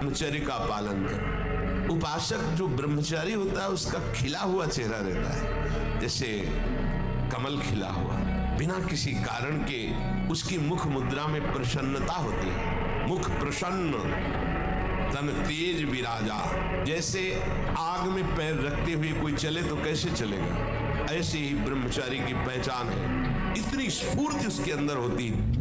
ब्रह्मचर्य का पालन करो। उपासक जो ब्रह्मचारी होता है उसका खिला हुआ चेहरा रहता है, जैसे कमल खिला हुआ, बिना किसी कारण के उसकी मुख मुद्रा में प्रसन्नता होती है। मुख प्रसन्न, तन तेज विराजा। जैसे आग में पैर रखते हुए कोई चले तो कैसे चलेगा, ऐसे ही ब्रह्मचारी की पहचान है। इतनी स्फूर्ति उसके अंदर होती है।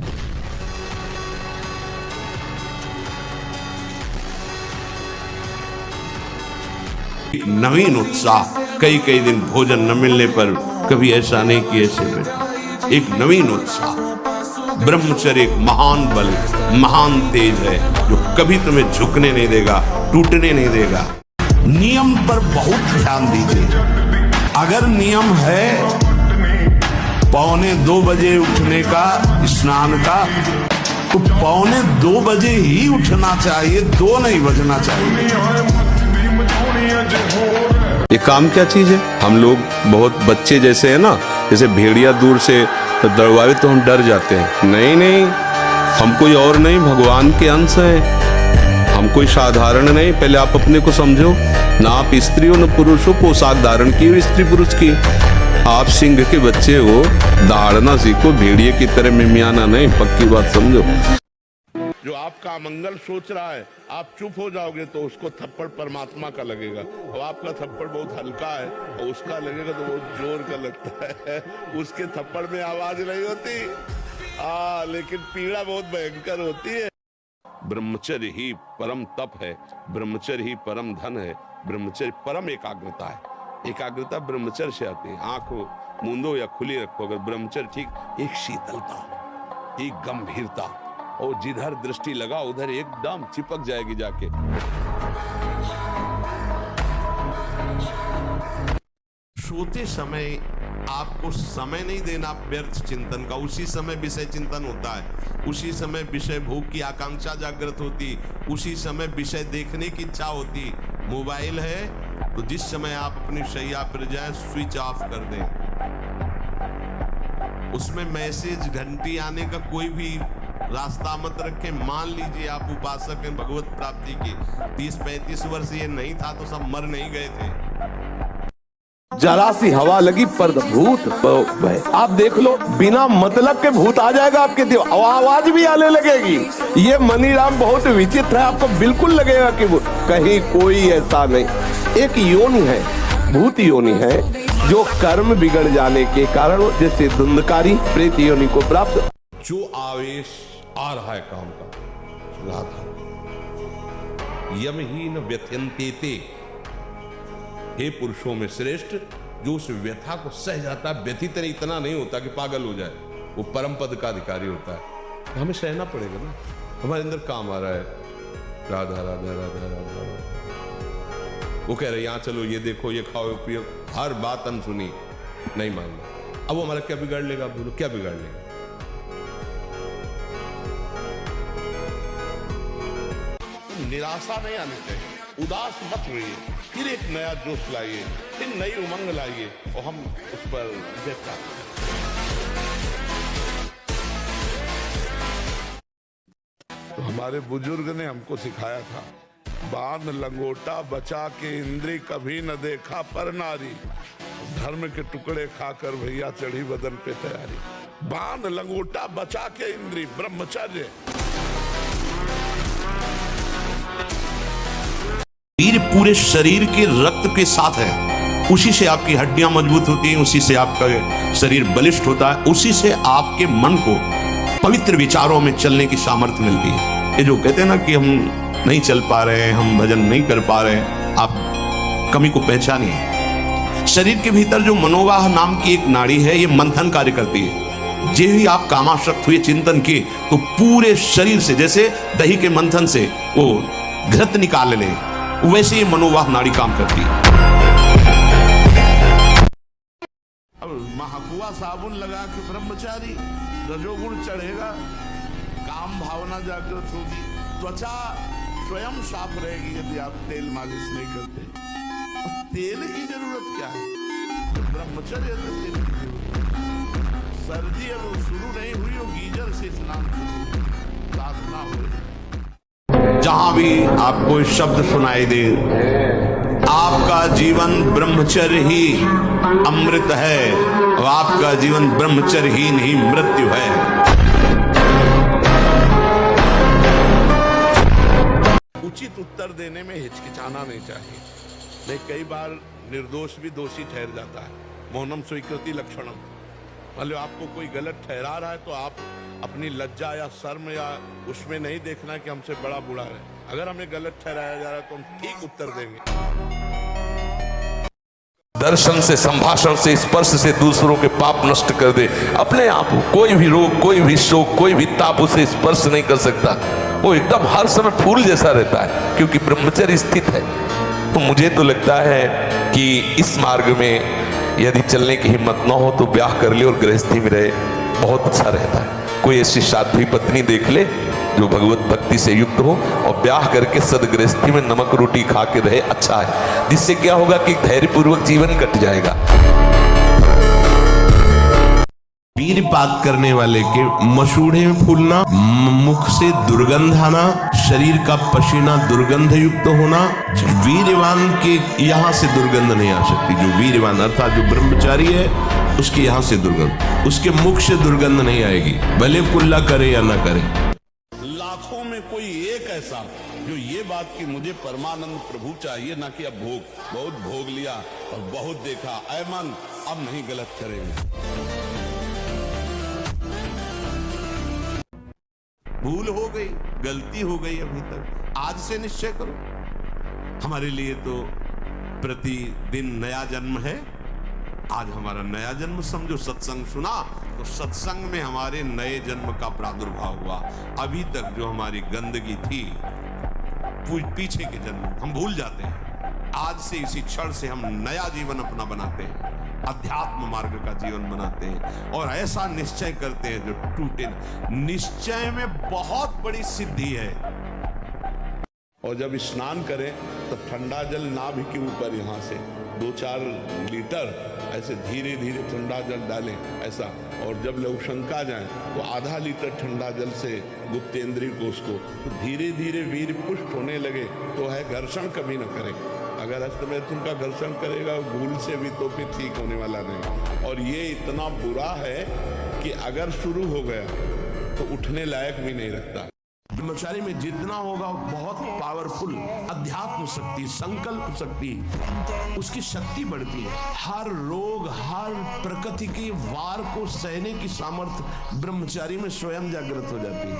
एक नवीन उत्साह, कई कई दिन भोजन न मिलने पर कभी ऐसा नहीं कि ऐसे बैठे। एक नवीन उत्साह। ब्रह्मचर्य एक महान बल, महान तेज है जो कभी तुम्हें झुकने नहीं देगा, टूटने नहीं देगा। नियम पर बहुत ध्यान दीजिए। अगर नियम है 1:45 बजे उठने का, स्नान का, तो 1:45 बजे ही उठना चाहिए, 2 नहीं बजना चाहिए। ये काम क्या चीज है? हम लोग बहुत बच्चे जैसे है ना, जैसे भेड़िया दूर से दौड़ावे तो हम डर जाते हैं। नहीं नहीं, हम कोई और नहीं, भगवान के अंश हैं। हम कोई साधारण नहीं। पहले आप अपने को समझो ना, आप स्त्री हो न पुरुष हो। पोशाक धारण की हो स्त्री पुरुष की। आप सिंह के बच्चे हो, दहाड़ना सीखो, भेड़िए की तरह मिमियाना नहीं। पक्की बात समझो। जो आपका मंगल सोच रहा है, आप चुप हो जाओगे तो उसको थप्पड़ परमात्मा का लगेगा, और आपका थप्पड़ बहुत हल्का है और उसका लगेगा तो बहुत जोर का लगता है। उसके थप्पड़ में आवाज नहीं होती, लेकिन पीड़ा बहुत भयंकर होती है। ब्रह्मचर्य ही परम तप है, ब्रह्मचर्य ही परम धन है, ब्रह्मचर्य परम एकाग्रता है। एकाग्रता ब्रह्मचर्य से आती है। आंख मूंदो या खुली रखो, अगर ब्रह्मचर्य ठीक, एक शीतलता, एक गंभीरता, और जिधर दृष्टि लगा उधर एकदम चिपक जाएगी जाके। सोते समय आपको समय नहीं देना व्यर्थ चिंतन का। उसी समय विषय चिंतन होता है, उसी समय विषय भोग की आकांक्षा जागृत होती, उसी समय विषय देखने की इच्छा होती। मोबाइल है तो जिस समय आप अपनी शैया पर जाए स्विच ऑफ कर दें। उसमें मैसेज घंटी आने का कोई भी रास्ता मत रखें। मान लीजिए आप उपासक हैं भगवत प्राप्ति के, 30-35 वर्ष ये नहीं था तो सब मर नहीं गए थे। जरा सी हवा लगी पर भूत भय। आप देख लो, बिना मतलब के भूत आ जाएगा आपके दिल, आवाज भी आने लगेगी। ये मनीराम बहुत विचित्र है, आपको बिल्कुल लगेगा कि वो कहीं कोई ऐसा नहीं। एक योनि है, भूत योनि है, जो कर्म बिगड़ जाने के कारण जैसे धुंधकारी प्रेत योनि को प्राप्त। जो आवेश आ रहा है काम का, राधा यमहीन व्यथयन्ते, हे पुरुषों में श्रेष्ठ, जो उस व्यथा को सह जाता है, व्यथित इतना नहीं होता कि पागल हो जाए, वो परम पद का अधिकारी होता है। तो हमें सहना पड़ेगा ना, हमारे अंदर काम आ रहा है, राधा राधा राधा राधा। वो कह रहे यहाँ चलो, ये देखो, ये खाओ पियो, हर बात अनसुनी, नहीं मानना। अब वो हमारा क्या बिगाड़ लेगा? आप बोलो क्या बिगाड़ लेगा? निराशा नहीं आनी चाहिए, उदास मत होइए, फिर एक नया जोश लाइए, फिर नई उमंग लाइए और हम उस पर विजय प्राप्त करें। तो हमारे बुजुर्ग ने हमको सिखाया था, बांध लंगोटा बचा के इंद्री, कभी न देखा पर नारी, धर्म के टुकड़े खाकर भैया चढ़ी बदन पे तैयारी। बांध लंगोटा बचा के इंद्री, ब्रह्मचर्य। वीर पूरे शरीर के रक्त के साथ है, उसी से आपकी हड्डियां मजबूत होती हैं, उसी से आपका शरीर बलिष्ठ होता है, उसी से आपके मन को पवित्र विचारों में चलने की सामर्थ्य मिलती है। ये जो कहते हैं ना कि हम नहीं चल पा रहे हैं, हम भजन नहीं कर पा रहे हैं, आप कमी को पहचानिए। शरीर के भीतर जो मनोवाह नाम की एक नाड़ी है, ये मंथन कार्य करती है। जे ही आप कामासक्त हुए चिंतन किए तो पूरे शरीर से, जैसे दही के मंथन से वो घृत निकाल ले, वैसे ही मनोवाह नाड़ी काम करती है। अब महाकुआ साबुन लगा के ब्रह्मचारी, रजोगुण चढ़ेगा, काम भावना जागृत होगी, त्वचा स्वयं साफ रहेगी यदि आप तेल मालिश नहीं करते। और तेल की जरूरत क्या है? ब्रह्मचर्य तो तेल की जरूरत है। सर्दी अब शुरू नहीं हुई हो, गीजर से स्नान शुरू, साधना हो। जहां भी आपको ये शब्द सुनाई दे, आपका जीवन ब्रह्मचर्य ही अमृत है और आपका जीवन ब्रह्मचर्यहीन ही मृत्यु है। उचित उत्तर देने में हिचकिचाना नहीं चाहिए। नहीं, कई बार निर्दोष भी दोषी ठहर जाता है। मौनम स्वीकृति लक्षणम। मतलब आपको कोई गलत ठहरा रहा है तो आप अपनी लज्जा या शर्म या उसमें नहीं देखना कि हमसे बड़ा बुरा है। अगर हमें गलत ठहराया जा रहा है तो हम ठीक उत्तर देंगे। दर्शन से, संभाषण से, स्पर्श से दूसरों के पाप नष्ट कर दे। अपने आप कोई भी रोग, कोई भी शोक, कोई भी ताप उसे स्पर्श नहीं कर सकता। वो एकदम हर समय फूल जैसा रहता है क्योंकि ब्रह्मचर्य स्थित है। तो मुझे तो लगता है कि इस मार्ग में यदि चलने की हिम्मत ना हो तो ब्याह कर ले और गृहस्थी में रहे, बहुत अच्छा रहता है। कोई ऐसी साध्वी पत्नी देख ले जो भगवत भक्ति से युक्त हो और ब्याह करके सदगृहस्थी में नमक रोटी खा के रहे, अच्छा है। जिससे क्या होगा कि धैर्यपूर्वक जीवन कट जाएगा। वीरपात करने वाले के मसूड़े में फूलना, मुख से दुर्गंध आना, शरीर का पसीना दुर्गंध युक्त होना, वीरवान के यहाँ से दुर्गंध नहीं आ सकती। जो वीरवान अर्थात जो ब्रह्मचारी है उसके यहाँ से दुर्गंध, उसके मुख से दुर्गंध नहीं आएगी, भले कुल्ला करे या ना करे। लाखों में कोई एक ऐसा जो ये बात कि मुझे परमानंद प्रभु चाहिए, ना कि अब भोग। बहुत भोग लिया और बहुत देखा, ऐ मन अब नहीं गलत करेंगे। भूल हो गई, गलती हो गई अभी तक, आज से निश्चय करो। हमारे लिए तो प्रतिदिन नया जन्म है। आज हमारा नया जन्म समझो। सत्संग सुना तो सत्संग में हमारे नए जन्म का प्रादुर्भाव हुआ। अभी तक जो हमारी गंदगी थी, पीछे के जन्म हम भूल जाते हैं। आज से इसी क्षण से हम नया जीवन अपना बनाते हैं, अध्यात्म मार्ग का जीवन बनाते हैं और ऐसा निश्चय करते हैं जो टूटे। निश्चय में बहुत बड़ी सिद्धि है। और जब स्नान करें तो ठंडा जल नाभि के ऊपर यहाँ से 2-4 लीटर ऐसे धीरे धीरे ठंडा जल डालें ऐसा। और जब लघुशंका जाए तो आधा लीटर ठंडा जल से गुप्तेंद्री को उसको तो धीरे धीरे वीर पुष्ट होने लगे तो है घर्षण कभी न करें। अगर हस्तमैथुन का घर्षण करेगा भूल से भी तो फिर ठीक होने वाला नहीं। और ये इतना बुरा है कि अगर शुरू हो गया तो उठने लायक भी नहीं रखता। ब्रह्मचारी में जितना होगा बहुत पावरफुल अध्यात्म शक्ति, संकल्प शक्ति, उसकी शक्ति बढ़ती है। हर रोग, हर प्रकृति के वार को सहने की सामर्थ्य ब्रह्मचारी में स्वयं जागृत हो जाती है।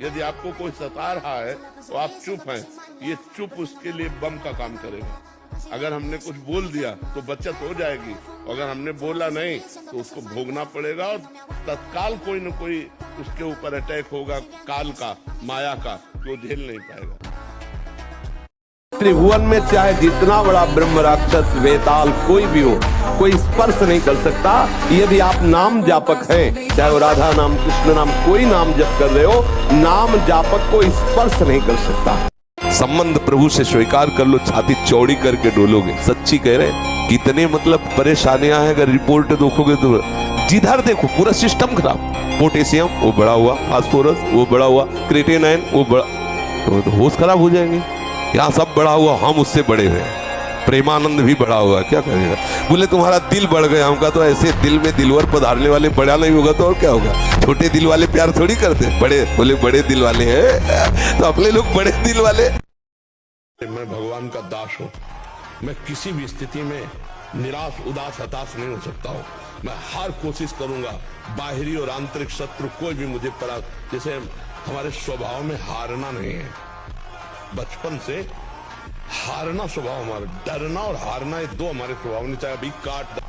यदि आपको कोई सता रहा है तो आप चुप हैं, ये चुप उसके लिए बम का काम करेगा। अगर हमने कुछ बोल दिया तो बचत हो जाएगी, अगर हमने बोला नहीं तो उसको भोगना पड़ेगा और तत्काल कोई न कोई उसके ऊपर अटैक होगा काल का, माया का, जो झेल नहीं पाएगा। त्रिभुवन में चाहे जितना बड़ा ब्रह्म राक्षस वेताल कोई भी हो, कोई स्पर्श नहीं कर सकता। यदि आप नाम जापक हैं, चाहे वो राधा नाम, कृष्ण नाम, कोई नाम जप कर रहे हो, नाम जापक को स्पर्श नहीं कर सकता। संबंध प्रभु से स्वीकार कर लो, छाती चौड़ी करके डोलोगे। सच्ची कह रहे, कितने मतलब परेशानियां हैं। अगर रिपोर्ट देखोगे तो जिधर देखो पूरा सिस्टम खराब। पोटेशियम वो बड़ा हुआ, फास्फोरस वो बड़ा हुआ, क्रिएटिनिन वो बड़ा, तो होश खराब हो जाएंगे। यहाँ सब बड़ा हुआ, हम उससे बड़े हुए। प्रेमानंद भी बड़ा हुआ, क्या करेगा। बोले तुम्हारा दिल बढ़ गया। हमका तो ऐसे दिल में दिलवर पधारने वाले बड़ा नहीं होगा तो और क्या होगा। छोटे दिल वाले प्यार थोड़ी करते, बड़े बोले बड़े दिल वाले हैं तो अपने लोग बड़े दिल वाले। मैं भगवान का दास हूँ, मैं किसी भी स्थिति में निराश, उदास, हताश नहीं हो सकता हूँ। मैं हर कोशिश करूंगा, बाहरी और आंतरिक शत्रु कोई भी मुझे जैसे हमारे स्वभाव में हारना नहीं है। बचपन से हारना स्वभाव हमारा, डरना और हारना ये दो हमारे स्वभाव ने, चाहे अभी काट।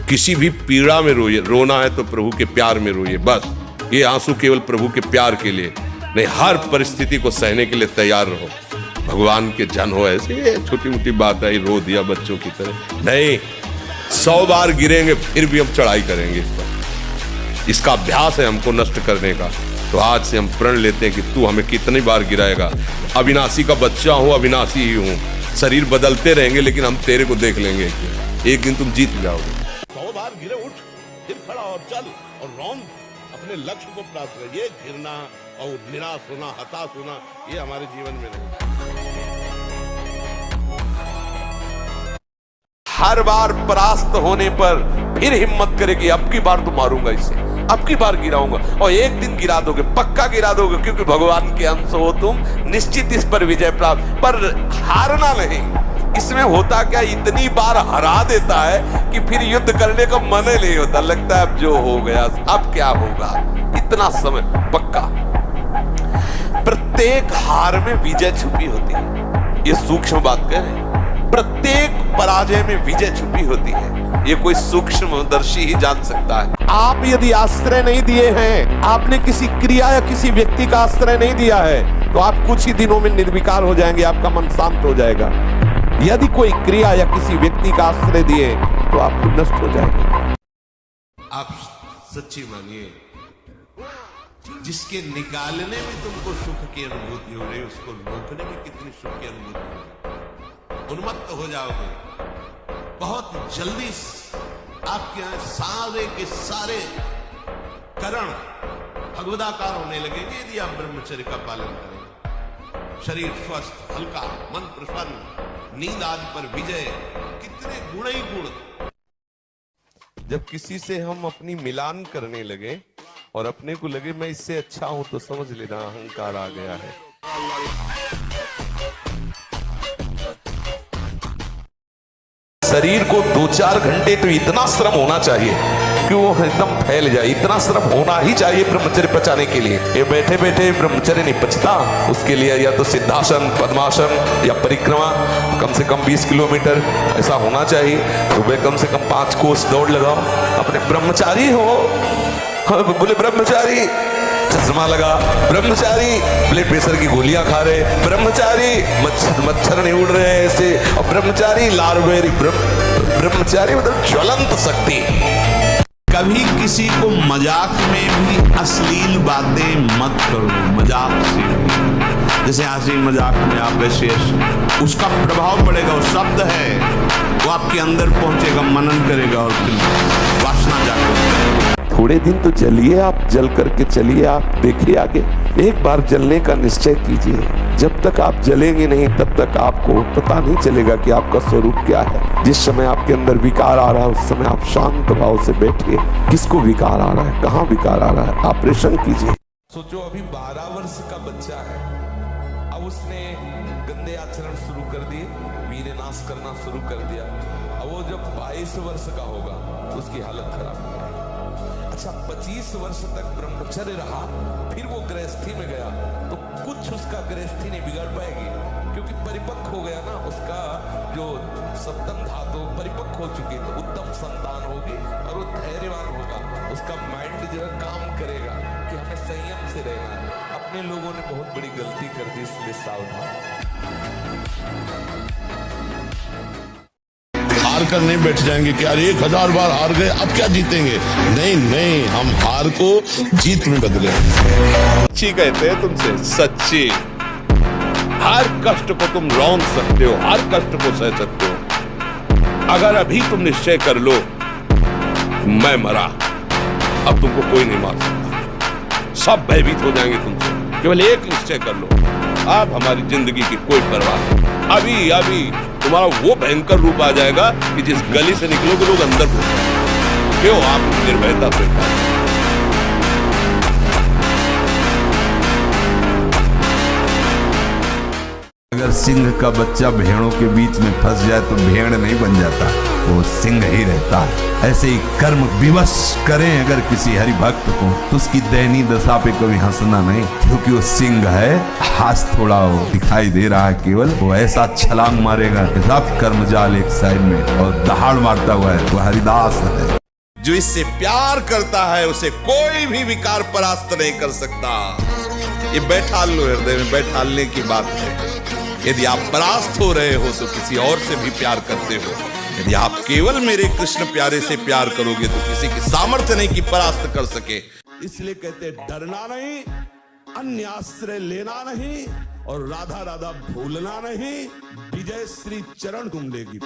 किसी भी पीड़ा में रोइए, रोना है तो प्रभु के प्यार में रोइए, बस। ये आंसू केवल प्रभु के प्यार के लिए नहीं, हर परिस्थिति को सहने के लिए तैयार रहो। भगवान के जन हो, ऐसे छोटी मोटी बात है रो दिया बच्चों की तरह नहीं। 100 बार गिरेंगे फिर भी हम चढ़ाई करेंगे इस पर। इसका अभ्यास है हमको नष्ट करने का। तो आज से हम प्रण लेते हैं कि तू हमें कितनी बार गिराएगा। अविनाशी का बच्चा हूं, अविनाशी ही हूं। शरीर बदलते रहेंगे लेकिन हम तेरे को देख लेंगे। एक दिन तुम जीत जाओगे। 100 बार गिरे उठ, फिर खड़ा और चल और रौंद अपने लक्ष्य को प्राप्त कर। ये गिरना और निराश होना, हताश होना, ये हमारे जीवन में नहीं। हर बार परास्त होने पर फिर हिम्मत करेगी, अब की बार तो मारूंगा इसे, अब की बार गिराऊंगा, और एक दिन गिरा दोगे, पक्का गिरा दोगे, क्योंकि भगवान के अंश हो तुम, निश्चित इस पर विजय प्राप्त। पर हारना नहीं। इसमें होता क्या, इतनी बार हरा देता है कि फिर युद्ध करने का मन ही नहीं होता, लगता है अब जो हो गया, अब क्या होगा, इतना समय पक्का। प्रत्येक हार में विजय छुपी होती है, ये सूक्ष्म बात कह रहे हैं। प्रत्येक पराजय में विजय छुपी होती है, ये कोई सूक्ष्मदर्शी ही जान सकता है। आप यदि आश्रय नहीं दिए हैं, आपने किसी क्रिया या किसी व्यक्ति का आश्रय नहीं दिया है, तो आप कुछ ही दिनों में निर्विकार हो जाएंगे, आपका मन शांत हो जाएगा। यदि कोई क्रिया या किसी व्यक्ति का आश्रय दिए तो आप नष्ट हो जाएंगे। आप सच्ची मानिए, जिसके निकालने में तुमको सुख की अनुभूति हो रही, उसको रोकने में कितनी सुख की अनुभूति हो रही। उन्मत्त हो जाओगे बहुत जल्दी, आपके यहाँ सारे के सारे करण भगवदाकार होने लगेंगे यदि आप ब्रह्मचर्य का पालन करें। शरीर स्वस्थ, हल्का, मन प्रसन्न, नींद आदि पर विजय, कितने गुण ही गुण। जब किसी से हम अपनी मिलान करने लगे और अपने को लगे मैं इससे अच्छा हूं, तो समझ लेना अहंकार आ गया है। शरीर को 2-4 घंटे तो इतना श्रम होना चाहिए कि वो एकदम फैल जाए, इतना श्रम होना ही चाहिए ब्रह्मचर्य पचाने के लिए। ये बैठे बैठे ब्रह्मचर्य नहीं पचता, उसके लिए या तो सिद्धासन, पद्मासन या परिक्रमा कम से कम 20 किलोमीटर ऐसा होना चाहिए। सुबह कम से कम 5 कोस दौड़ लगाओ। अपने ब्रह्मचारी हो, बोले ब्रह्मचारी चश्मा लगा, ब्रह्मचारी ब्लड प्रेशर की गोलियां खा रहे, ब्रह्मचारी मच्छर नहीं उड़ रहे ऐसे, और ब्रह्मचारी लारवेरी, ब्रह्मचारी मतलब ज्वलंत शक्ति। कभी किसी को मजाक में भी अश्लील बातें मत करो, मजाक से। जैसे हंसी मजाक में आप ऐसे उसका प्रभाव पड़ेगा, वो शब्द है, वो आपके अंदर पहुंचेगा, मनन करेगा और फिर वासना जागृत। थोड़े दिन तो चलिए, आप जल करके चलिए, आप देखिए आगे। एक बार जलने का निश्चय कीजिए, जब तक आप जलेंगे नहीं तब तक आपको पता नहीं चलेगा कि आपका स्वरूप क्या है। जिस समय आपके अंदर विकार आ रहा है उस समय आप शांत भाव से बैठिए। किसको विकार आ रहा है, कहाँ विकार आ रहा है, ऑपरेशन कीजिए। सोचो अभी 12 वर्ष का बच्चा है, अब उसने गंदे आचरण शुरू कर दिए, वीर्य नाश करना शुरू कर दिया। अब वो जब 22 वर्ष का होगा उसकी हालत खराब हो जाएगी। अच्छा 25 वर्ष तक ब्रह्मचर्य रहा, फिर वो गृहस्थी में गया तो कुछ उसका गृहस्थी नहीं बिगड़ पाएगी, क्योंकि परिपक्व हो गया ना, उसका जो सप्तम धातु परिपक्व हो चुकी, तो उत्तम संतान होगी और वो धैर्यवान होगा। उसका माइंड जो है काम करेगा कि हमें संयम से रहना है। अपने लोगों ने बहुत बड़ी गलती कर दी, इसलिए सावधान। हार कर नहीं बैठ जाएंगे कि यार 1000 बार हार गए अब क्या जीतेंगे। नहीं नहीं, हम हार को जीत में बदले। सच्ची कहते हैं तुमसे, सच्ची। हर कष्ट को तुम रौंद सकते हो, हर कष्ट को सह सकते हो। अगर अभी तुम निश्चय कर लो मैं मरा, अब तुमको कोई नहीं मार सकता, सब भयभीत हो जाएंगे तुमसे। केवल एक निश्चय कर लो, अब हमारी जिंदगी की कोई परवाह नहीं। अभी अभी तुम्हारा वो भयंकर रूप आ जाएगा कि जिस गली से निकलोगे लोग अंदर घुस जाएंगे। क्यों? आप निर्भयता से। अगर सिंह का बच्चा भेड़ों के बीच में फंस जाए तो भेड़ नहीं बन जाता, वो सिंह ही रहता है। ऐसे ही कर्म विवश करें अगर किसी हरि भक्त को, तो उसकी दयनीय दशा पे कभी हंसना नहीं, क्योंकि वो सिंह है। हाथ थोड़ा वो दिखाई दे रहा है, केवल वो ऐसा छलांग मारेगा सब कर्म जाल एक साइड में, और दहाड़ मारता हुआ है, वो हरिदास है। जो इससे प्यार करता है उसे कोई भी विकार परास्त नहीं कर सकता। ये बैठाल लो, हृदय में बैठालने की बात है। यदि आप परास्त हो रहे हो तो किसी और से भी प्यार करते हो। यदि आप केवल मेरे कृष्ण प्यारे से प्यार करोगे तो किसी की सामर्थ्य नहीं कि परास्त कर सके। इसलिए कहते डरना नहीं, अन्य आश्रय लेना नहीं, और राधा राधा भूलना नहीं। विजय श्री चरण तुम लेगी।